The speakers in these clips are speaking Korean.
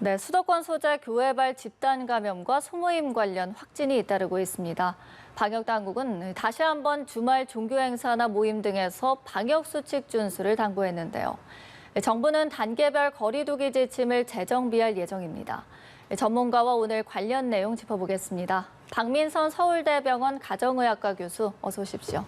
네, 수도권 소재 교회발 집단 감염과 소모임 관련 확진이 잇따르고 있습니다. 방역 당국은 다시 한번 주말 종교 행사나 모임 등에서 방역 수칙 준수를 당부했는데요. 정부는 단계별 거리 두기 지침을 재정비할 예정입니다. 전문가와 오늘 관련 내용 짚어보겠습니다. 박민선 서울대병원 가정의학과 교수, 어서 오십시오.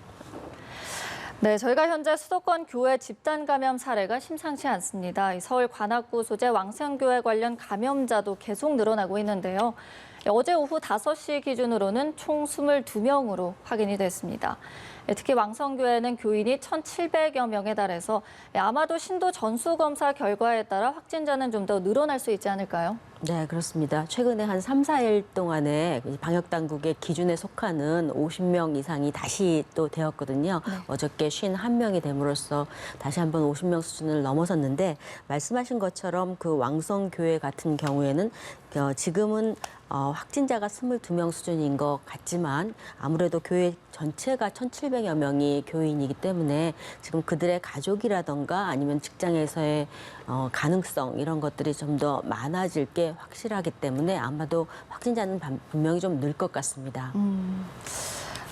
네, 저희가 현재 수도권 교회 집단 감염 사례가 심상치 않습니다. 서울 관악구 소재 왕성교회 관련 감염자도 계속 늘어나고 있는데요. 어제 오후 5시 기준으로는 총 22명으로 확인이 됐습니다. 특히 왕성교회는 교인이 1,700여 명에 달해서 아마도 신도 전수검사 결과에 따라 확진자는 좀 더 늘어날 수 있지 않을까요? 네, 그렇습니다. 최근에 한 3, 4일 동안에 방역당국의 기준에 속하는 50명 이상이 다시 또 되었거든요. 네. 어저께 51명이 됨으로써 다시 한번 50명 수준을 넘어섰는데 말씀하신 것처럼 그 왕성교회 같은 경우에는 지금은 확진자가 22명 수준인 것 같지만 아무래도 교회 전체가 1,700여 명이 교인이기 때문에 지금 그들의 가족이라던가 아니면 직장에서의 가능성 이런 것들이 좀 더 많아질 게 확실하기 때문에 아마도 확진자는 분명히 좀 늘 것 같습니다.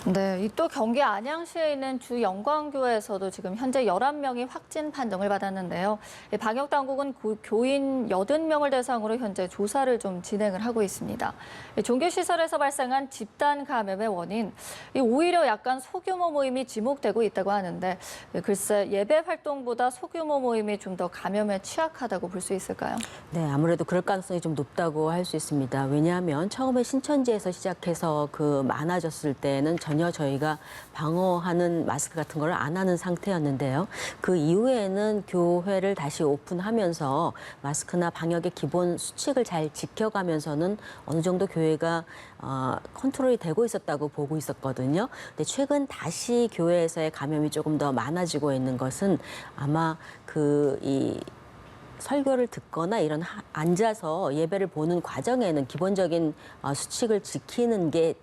네, 또 경기 안양시에 있는 주 영광교회에서도 지금 현재 11명이 확진 판정을 받았는데요. 방역 당국은 교인 80명을 대상으로 현재 조사를 좀 진행을 하고 있습니다. 종교시설에서 발생한 집단 감염의 원인, 오히려 약간 소규모 모임이 지목되고 있다고 하는데 글쎄 예배 활동보다 소규모 모임이 좀 더 감염에 취약하다고 볼 수 있을까요? 네, 아무래도 그럴 가능성이 좀 높다고 할 수 있습니다. 왜냐하면 처음에 신천지에서 시작해서 많아졌을 때는 전혀 저희가 방어하는 마스크 같은 걸 안 하는 상태였는데요. 그 이후에는 교회를 다시 오픈하면서 마스크나 방역의 기본 수칙을 잘 지켜가면서는 어느 정도 교회가 컨트롤이 되고 있었다고 보고 있었거든요. 근데 최근 다시 교회에서의 감염이 조금 더 많아지고 있는 것은 아마 이 설교를 듣거나 이런 앉아서 예배를 보는 과정에는 기본적인 수칙을 지키는 게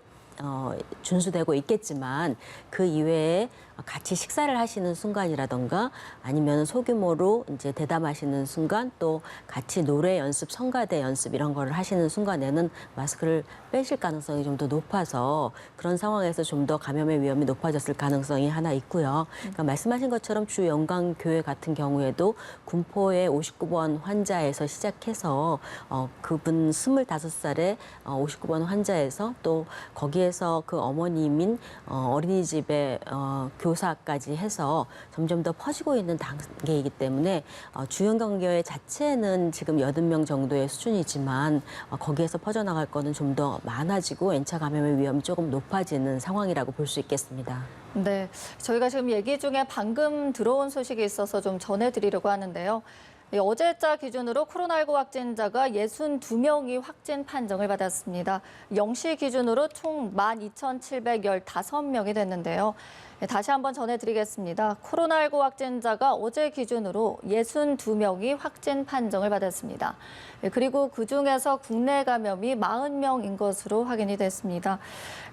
준수되고 있겠지만 그 이외에 같이 식사를 하시는 순간이라던가 아니면 소규모로 이제 대담하시는 순간 또 같이 노래 연습, 성가대 연습 이런 거를 하시는 순간에는 마스크를 빼실 가능성이 좀 더 높아서 그런 상황에서 좀 더 감염의 위험이 높아졌을 가능성이 하나 있고요. 그러니까 말씀하신 것처럼 주 영광교회 같은 경우에도 군포의 59번 환자에서 시작해서 그분 25살의 59번 환자에서 또 거기에서 그 어머님인 어린이집의 교사까지 해서 점점 더 퍼지고 있는 단계이기 때문에 주영광교회 자체는 지금 80명 정도의 수준이지만 거기에서 퍼져나갈 거는 좀 더 많아지고 N차 감염의 위험이 조금 높아지는 상황이라고 볼 수 있겠습니다. 네, 저희가 지금 얘기 중에 방금 들어온 소식이 있어서 좀 전해드리려고 하는데요. 어제자 기준으로 코로나19 확진자가 62명이 확진 판정을 받았습니다. 0시 기준으로 총 12,715명이 됐는데요. 다시 한번 전해드리겠습니다. 코로나19 확진자가 어제 기준으로 62명이 확진 판정을 받았습니다. 그리고 그중에서 국내 감염이 40명인 것으로 확인이 됐습니다.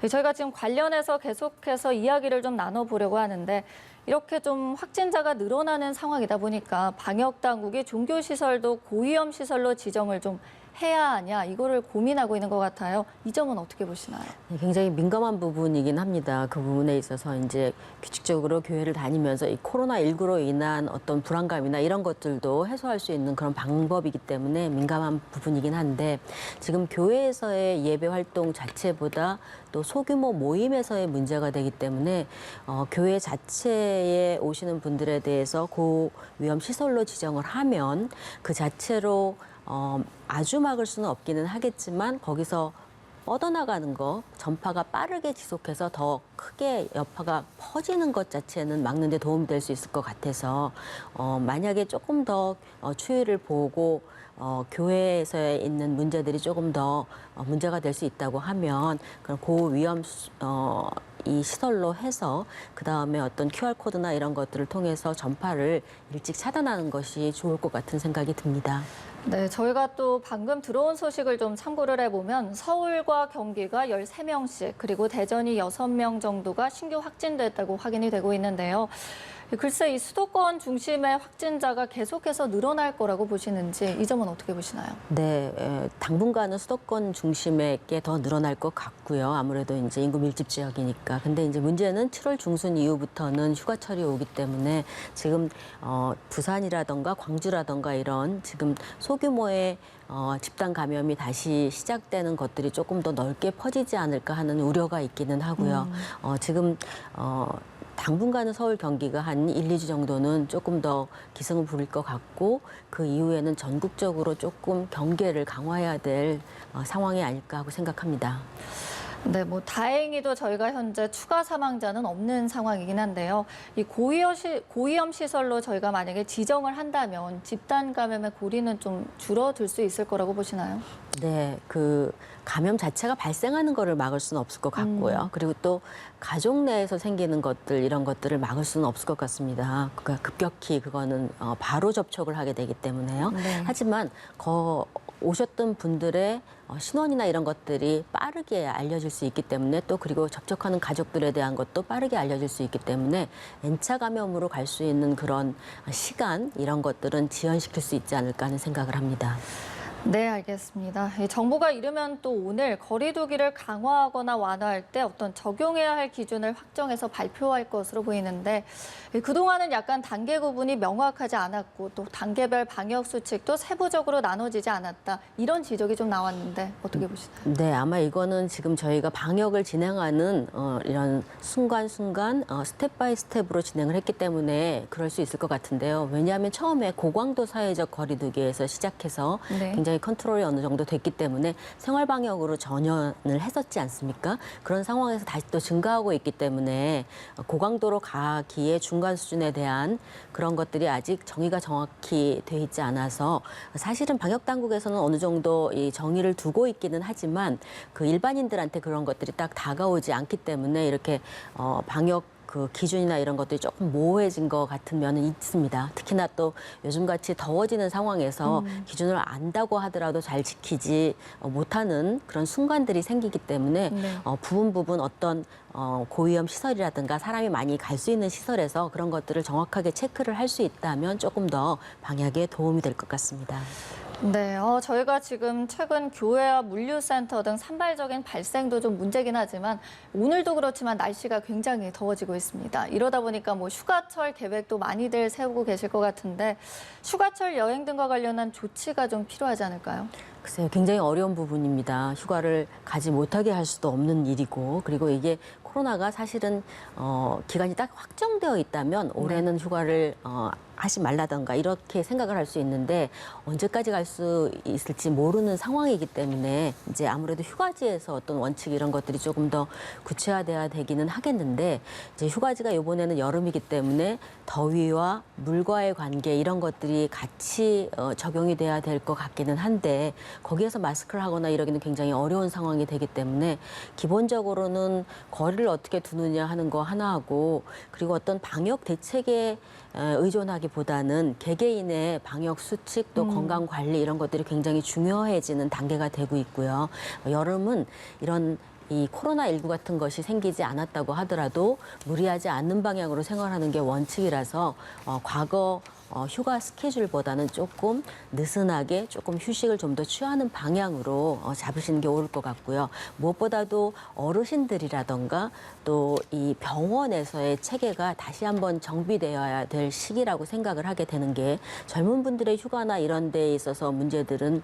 저희가 지금 관련해서 계속해서 이야기를 좀 나눠보려고 하는데 이렇게 좀 확진자가 늘어나는 상황이다 보니까 방역 당국이 종교시설도 고위험 시설로 지정을 좀 해야 하냐 이거를 고민하고 있는 것 같아요. 이 점은 어떻게 보시나요? 네, 굉장히 민감한 부분이긴 합니다. 그 부분에 있어서 이제 규칙적으로 교회를 다니면서 이 코로나19로 인한 어떤 불안감이나 이런 것들도 해소할 수 있는 그런 방법이기 때문에 민감한 부분이긴 한데 지금 교회에서의 예배 활동 자체보다 또 소규모 모임에서의 문제가 되기 때문에 교회 자체에 오시는 분들에 대해서 고위험 시설로 지정을 하면 그 자체로 아주 막을 수는 없기는 하겠지만 거기서 뻗어나가는 거, 전파가 빠르게 지속해서 더 크게 여파가 퍼지는 것 자체는 막는 데 도움이 될 수 있을 것 같아서 만약에 조금 더 추이를 보고 교회에서 있는 문제들이 조금 더 문제가 될 수 있다고 하면 그런 고위험 이 시설로 해서 그다음에 어떤 QR코드나 이런 것들을 통해서 전파를 일찍 차단하는 것이 좋을 것 같은 생각이 듭니다. 네, 저희가 또 방금 들어온 소식을 좀 참고를 해보면 서울과 경기가 13명씩 그리고 대전이 6명 정도가 신규 확진됐다고 확인이 되고 있는데요. 글쎄 이 수도권 중심의 확진자가 계속해서 늘어날 거라고 보시는지 이 점은 어떻게 보시나요? 네, 당분간은 수도권 중심에 게 더 늘어날 것 같고요. 아무래도 이제 인구 밀집 지역이니까. 근데 이제 문제는 7월 중순 이후부터는 휴가철이 오기 때문에 지금 부산이라던가 광주라던가 이런 지금 소규모의 집단 감염이 다시 시작되는 것들이 조금 더 넓게 퍼지지 않을까 하는 우려가 있기는 하고요. 지금 당분간은 서울, 경기가 한 1, 2주 정도는 조금 더 기승을 부릴 것 같고 그 이후에는 전국적으로 조금 경계를 강화해야 될 상황이 아닐까 하고 생각합니다. 네, 뭐 다행히도 저희가 현재 추가 사망자는 없는 상황이긴 한데요. 이 고위험 시설로 저희가 만약에 지정을 한다면 집단 감염의 고리는 좀 줄어들 수 있을 거라고 보시나요? 네, 그 감염 자체가 발생하는 거를 막을 수는 없을 것 같고요. 그리고 또 가족 내에서 생기는 것들 이런 것들을 막을 수는 없을 것 같습니다. 그러니까 급격히 그거는 바로 접촉을 하게 되기 때문에요. 네. 하지만 오셨던 분들의 신원이나 이런 것들이 빠르게 알려질 수 있기 때문에 또 그리고 접촉하는 가족들에 대한 것도 빠르게 알려질 수 있기 때문에 N차 감염으로 갈 수 있는 그런 시간 이런 것들은 지연시킬 수 있지 않을까 하는 생각을 합니다. 네, 알겠습니다. 이 정부가 이르면 또 오늘 거리 두기를 강화하거나 완화할 때 어떤 적용해야 할 기준을 확정해서 발표할 것으로 보이는데 그동안은 약간 단계 구분이 명확하지 않았고 또 단계별 방역 수칙도 세부적으로 나눠지지 않았다. 이런 지적이 좀 나왔는데 어떻게 보시나요? 네, 아마 이거는 지금 저희가 방역을 진행하는 이런 순간순간 스텝 바이 스텝으로 진행을 했기 때문에 그럴 수 있을 것 같은데요. 왜냐하면 처음에 고강도 사회적 거리두기에서 시작해서 네. 굉장히 컨트롤이 어느 정도 됐기 때문에 생활 방역으로 전환을 했었지 않습니까? 그런 상황에서 다시 또 증가하고 있기 때문에 고강도로 가기에 중간 수준에 대한 그런 것들이 아직 정의가 정확히 돼 있지 않아서 사실은 방역 당국에서는 어느 정도 이 정의를 두고 있기는 하지만 그 일반인들한테 그런 것들이 딱 다가오지 않기 때문에 이렇게 방역 그 기준이나 이런 것들이 조금 모호해진 것 같은 면은 있습니다. 특히나 또 요즘같이 더워지는 상황에서 기준을 안다고 하더라도 잘 지키지 못하는 그런 순간들이 생기기 때문에 네. 부분 어떤 고위험 시설이라든가 사람이 많이 갈 수 있는 시설에서 그런 것들을 정확하게 체크를 할 수 있다면 조금 더 방역에 도움이 될 것 같습니다. 네, 저희가 지금 최근 교회와 물류센터 등 산발적인 발생도 좀 문제긴 하지만 오늘도 그렇지만 날씨가 굉장히 더워지고 있습니다. 이러다 보니까 뭐 휴가철 계획도 많이들 세우고 계실 것 같은데 휴가철 여행 등과 관련한 조치가 좀 필요하지 않을까요? 글쎄요, 굉장히 어려운 부분입니다. 휴가를 가지 못하게 할 수도 없는 일이고, 그리고 이게 코로나가 사실은 기간이 딱 확정되어 있다면 올해는 휴가를 하지 말라던가 이렇게 생각을 할 수 있는데 언제까지 갈 수 있을지 모르는 상황이기 때문에 이제 아무래도 휴가지에서 어떤 원칙 이런 것들이 조금 더 구체화돼야 되기는 하겠는데 이제 휴가지가 이번에는 여름이기 때문에 더위와 물과의 관계 이런 것들이 같이 적용이 돼야 될 것 같기는 한데 거기에서 마스크를 하거나 이러기는 굉장히 어려운 상황이 되기 때문에 기본적으로는 거리를 어떻게 두느냐 하는 거 하나하고 그리고 어떤 방역 대책에 의존하기보다는 개개인의 방역 수칙 또 건강 관리 이런 것들이 굉장히 중요해지는 단계가 되고 있고요. 여름은 이런 이 코로나19 같은 것이 생기지 않았다고 하더라도 무리하지 않는 방향으로 생활하는 게 원칙이라서 과거 휴가 스케줄보다는 조금 느슨하게 조금 휴식을 좀 더 취하는 방향으로 잡으시는 게 옳을 것 같고요. 무엇보다도 어르신들이라던가 또 이 병원에서의 체계가 다시 한번 정비되어야 될 시기라고 생각을 하게 되는 게 젊은 분들의 휴가나 이런 데에 있어서 문제들은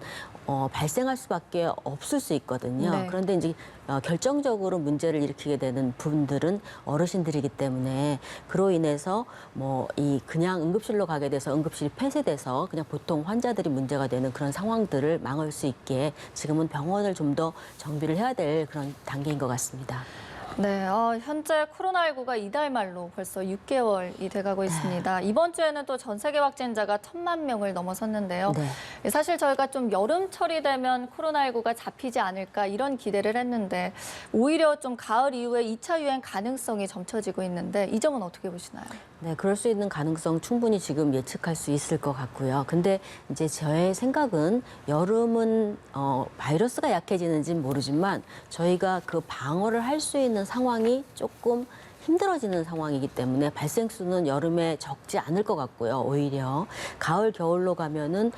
발생할 수밖에 없을 수 있거든요. 네. 그런데 이제 결정적으로 문제를 일으키게 되는 분들은 어르신들이기 때문에 그로 인해서 뭐 이 그냥 응급실로 가게 돼서 응급실이 폐쇄돼서 그냥 보통 환자들이 문제가 되는 그런 상황들을 막을 수 있게 지금은 병원을 좀 더 정비를 해야 될 그런 단계인 것 같습니다. 네, 현재 코로나19가 이달 말로 벌써 6개월이 돼가고 있습니다. 이번 주에는 또 전 세계 확진자가 1,000만 명을 넘어섰는데요. 네. 사실 저희가 좀 여름철이 되면 코로나19가 잡히지 않을까 이런 기대를 했는데 오히려 좀 가을 이후에 2차 유행 가능성이 점쳐지고 있는데 이 점은 어떻게 보시나요? 네, 그럴 수 있는 가능성 충분히 지금 예측할 수 있을 것 같고요. 근데 이제 저의 생각은 여름은 바이러스가 약해지는지는 모르지만 저희가 그 방어를 할 수 있는 상황이 조금 힘들어지는 상황이기 때문에 발생수는 여름에 적지 않을 것 같고요. 오히려 가을, 겨울로 가면은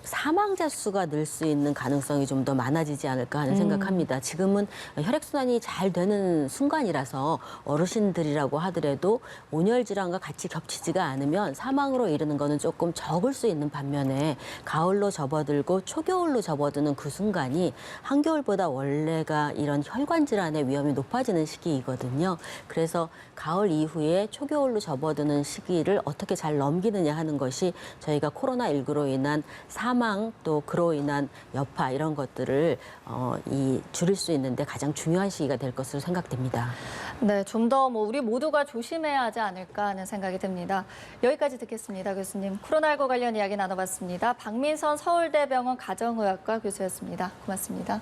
사망자 수가 늘 수 있는 가능성이 좀 더 많아지지 않을까 하는 생각합니다. 지금은 혈액순환이 잘 되는 순간이라서 어르신들이라고 하더라도 온열 질환과 같이 겹치지가 않으면 사망으로 이르는 거는 조금 적을 수 있는 반면에 가을로 접어들고 초겨울로 접어드는 그 순간이 한겨울보다 원래가 이런 혈관 질환의 위험이 높아지는 시기이거든요. 그래서 가을 이후에 초겨울로 접어드는 시기를 어떻게 잘 넘기느냐 하는 것이 저희가 코로나19로 인한 사망 또 그로 인한 여파 이런 것들을 줄일 수 있는데 가장 중요한 시기가 될 것으로 생각됩니다. 네, 좀 더 우리 모두가 조심해야 하지 않을까 하는 생각이 듭니다. 여기까지 듣겠습니다, 교수님. 코로나19 관련 이야기 나눠봤습니다. 박민선 서울대병원 가정의학과 교수였습니다. 고맙습니다.